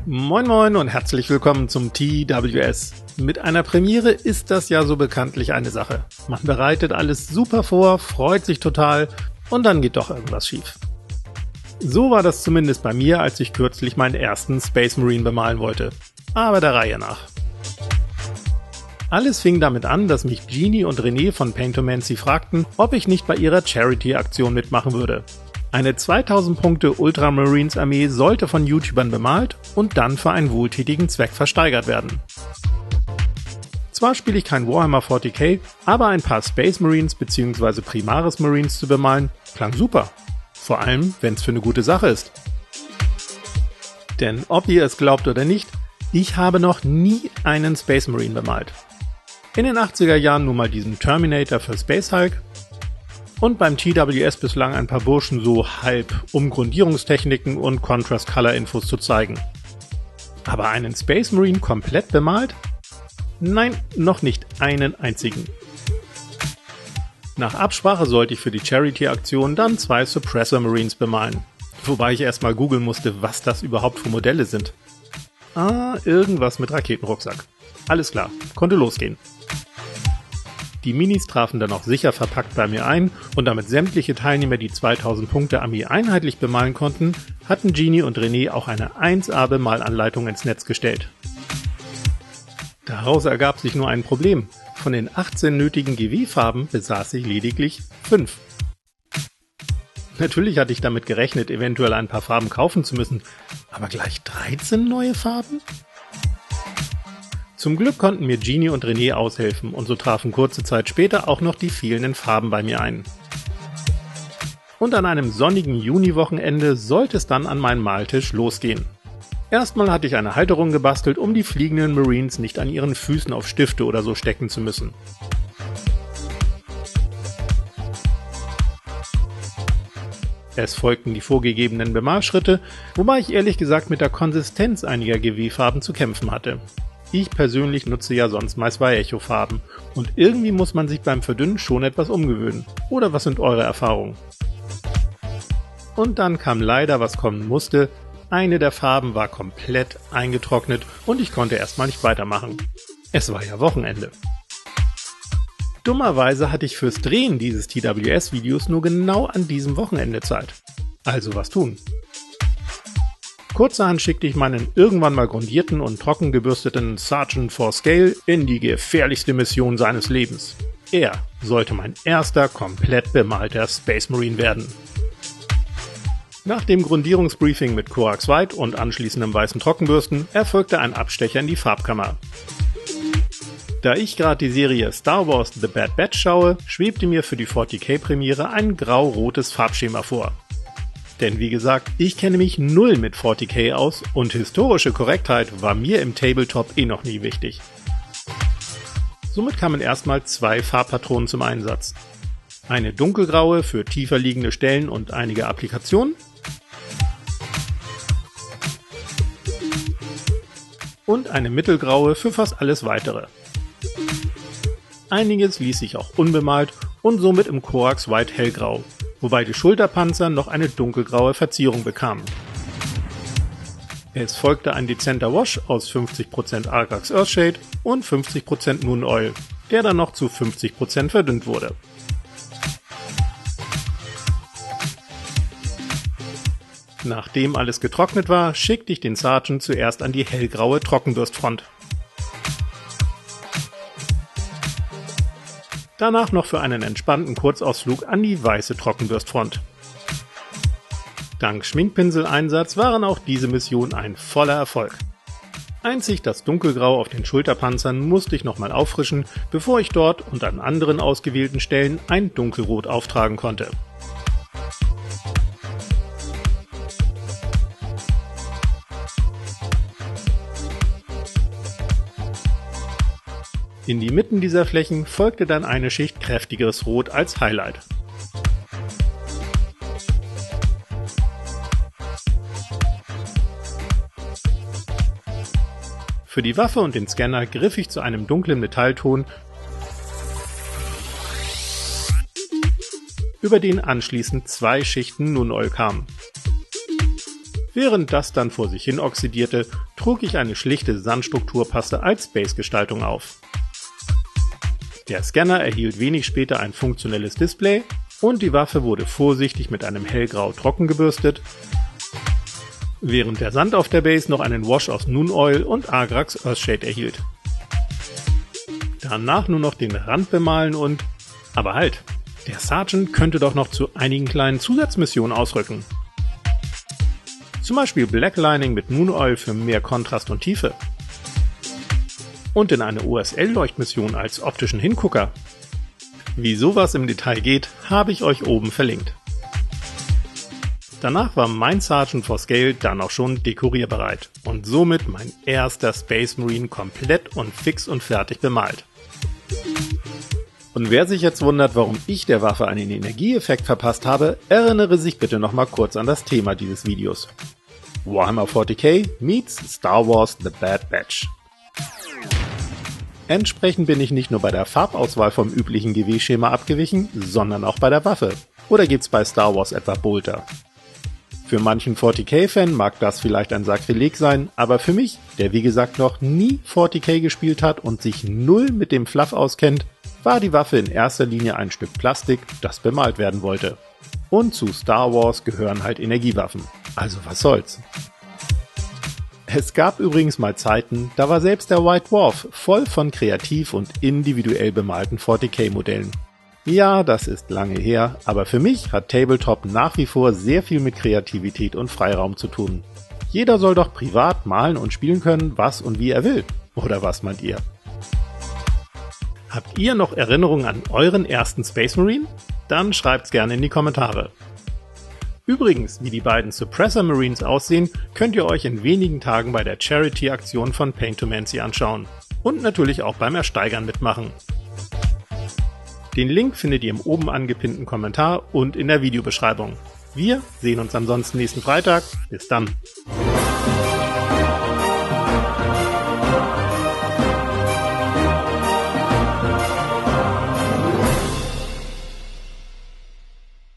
Moin Moin und herzlich willkommen zum TWS. Mit einer Premiere ist das ja so bekanntlich eine Sache. Man bereitet alles super vor, freut sich total und dann geht doch irgendwas schief. So war das zumindest bei mir, als ich kürzlich meinen ersten Space Marine bemalen wollte. Aber der Reihe nach. Alles fing damit an, dass mich Jeannie und René von Paintomancy fragten, ob ich nicht bei ihrer Charity-Aktion mitmachen würde. Eine 2000 Punkte Ultramarines Armee sollte von YouTubern bemalt und dann für einen wohltätigen Zweck versteigert werden. Zwar spiele ich kein Warhammer 40k, aber ein paar Space Marines bzw. Primaris Marines zu bemalen, klang super. Vor allem, wenn es für eine gute Sache ist. Denn ob ihr es glaubt oder nicht, ich habe noch nie einen Space Marine bemalt. In den 80er Jahren nun mal diesen Terminator für Space Hulk und beim TWS bislang ein paar Burschen so halb, um Grundierungstechniken und Contrast Color Infos zu zeigen. Aber einen Space Marine komplett bemalt? Nein, noch nicht einen einzigen. Nach Absprache sollte ich für die Charity-Aktion dann 2 Suppressor Marines bemalen. Wobei ich erstmal googeln musste, was das überhaupt für Modelle sind. Irgendwas mit Raketenrucksack. Alles klar, konnte losgehen. Die Minis trafen dann auch sicher verpackt bei mir ein und damit sämtliche Teilnehmer die 2000 Punkte Armee einheitlich bemalen konnten, hatten Jeannie und René auch eine 1A Bemalanleitung ins Netz gestellt. Daraus ergab sich nur ein Problem. Von den 18 nötigen GW-Farben besaß ich lediglich 5. Natürlich hatte ich damit gerechnet, eventuell ein paar Farben kaufen zu müssen, aber gleich 13 neue Farben? Zum Glück konnten mir Jeannie und René aushelfen und so trafen kurze Zeit später auch noch die fehlenden Farben bei mir ein. Und an einem sonnigen Juni-Wochenende sollte es dann an meinem Maltisch losgehen. Erstmal hatte ich eine Halterung gebastelt, um die fliegenden Marines nicht an ihren Füßen auf Stifte oder so stecken zu müssen. Es folgten die vorgegebenen Bemalschritte, wobei ich ehrlich gesagt mit der Konsistenz einiger GW-Farben zu kämpfen hatte. Ich persönlich nutze ja sonst meist Vallejo-Farben und irgendwie muss man sich beim Verdünnen schon etwas umgewöhnen. Oder was sind eure Erfahrungen? Und dann kam leider, was kommen musste. Eine der Farben war komplett eingetrocknet und ich konnte erstmal nicht weitermachen. Es war ja Wochenende. Dummerweise hatte ich fürs Drehen dieses TWS-Videos nur genau an diesem Wochenende Zeit. Also was tun? Kurzerhand schickte ich meinen irgendwann mal grundierten und trocken gebürsteten Sergeant for Scale in die gefährlichste Mission seines Lebens. Er sollte mein erster komplett bemalter Space Marine werden. Nach dem Grundierungsbriefing mit Corax White und anschließendem weißen Trockenbürsten erfolgte ein Abstecher in die Farbkammer. Da ich gerade die Serie Star Wars The Bad Batch schaue, schwebte mir für die 40k-Premiere ein grau-rotes Farbschema vor. Denn wie gesagt, ich kenne mich null mit 40k aus und historische Korrektheit war mir im Tabletop noch nie wichtig. Somit kamen erstmal 2 Farbpatronen zum Einsatz. Eine dunkelgraue für tiefer liegende Stellen und einige Applikationen und eine mittelgraue für fast alles weitere. Einiges ließ sich auch unbemalt und somit im Corax White hellgrau, wobei die Schulterpanzer noch eine dunkelgraue Verzierung bekamen. Es folgte ein dezenter Wash aus 50% Argax Earthshade und 50% Moon Oil, der dann noch zu 50% verdünnt wurde. Nachdem alles getrocknet war, schickte ich den Sergeant zuerst an die hellgraue Trockenbürstfront. Danach noch für einen entspannten Kurzausflug an die weiße Trockenbürstfront. Dank Schminkpinseleinsatz waren auch diese Missionen ein voller Erfolg. Einzig das Dunkelgrau auf den Schulterpanzern musste ich nochmal auffrischen, bevor ich dort und an anderen ausgewählten Stellen ein Dunkelrot auftragen konnte. In die Mitten dieser Flächen folgte dann eine Schicht kräftigeres Rot als Highlight. Für die Waffe und den Scanner griff ich zu einem dunklen Metallton, über den anschließend 2 Schichten Moon Oil kamen. Während das dann vor sich hin oxidierte, trug ich eine schlichte Sandstrukturpaste als Base-Gestaltung auf. Der Scanner erhielt wenig später ein funktionelles Display und die Waffe wurde vorsichtig mit einem hellgrau trocken gebürstet, während der Sand auf der Base noch einen Wash aus Noon Oil und Agrax Earthshade erhielt. Danach nur noch den Rand bemalen und... Aber halt, der Sergeant könnte doch noch zu einigen kleinen Zusatzmissionen ausrücken. Zum Beispiel Blacklining mit Noon Oil für mehr Kontrast und Tiefe. Und in eine OSL-Leuchtmission als optischen Hingucker. Wie sowas im Detail geht, habe ich euch oben verlinkt. Danach war mein Sergeant for Scale dann auch schon dekorierbereit und somit mein erster Space Marine komplett und fix und fertig bemalt. Und wer sich jetzt wundert, warum ich der Waffe einen Energieeffekt verpasst habe, erinnere sich bitte nochmal kurz an das Thema dieses Videos. Warhammer 40k meets Star Wars The Bad Batch. Entsprechend bin ich nicht nur bei der Farbauswahl vom üblichen GW-Schema abgewichen, sondern auch bei der Waffe. Oder gibt's bei Star Wars etwa Bolter? Für manchen 40k-Fan mag das vielleicht ein Sakrileg sein, aber für mich, der wie gesagt noch nie 40k gespielt hat und sich null mit dem Fluff auskennt, war die Waffe in erster Linie ein Stück Plastik, das bemalt werden wollte. Und zu Star Wars gehören halt Energiewaffen. Also was soll's. Es gab übrigens mal Zeiten, da war selbst der White Dwarf voll von kreativ und individuell bemalten 40k-Modellen. Ja, das ist lange her, aber für mich hat Tabletop nach wie vor sehr viel mit Kreativität und Freiraum zu tun. Jeder soll doch privat malen und spielen können, was und wie er will. Oder was meint ihr? Habt ihr noch Erinnerungen an euren ersten Space Marine? Dann schreibt's gerne in die Kommentare. Übrigens, wie die beiden Suppressor Marines aussehen, könnt ihr euch in wenigen Tagen bei der Charity-Aktion von Paintomancy anschauen. Und natürlich auch beim Ersteigern mitmachen. Den Link findet ihr im oben angepinnten Kommentar und in der Videobeschreibung. Wir sehen uns ansonsten nächsten Freitag. Bis dann!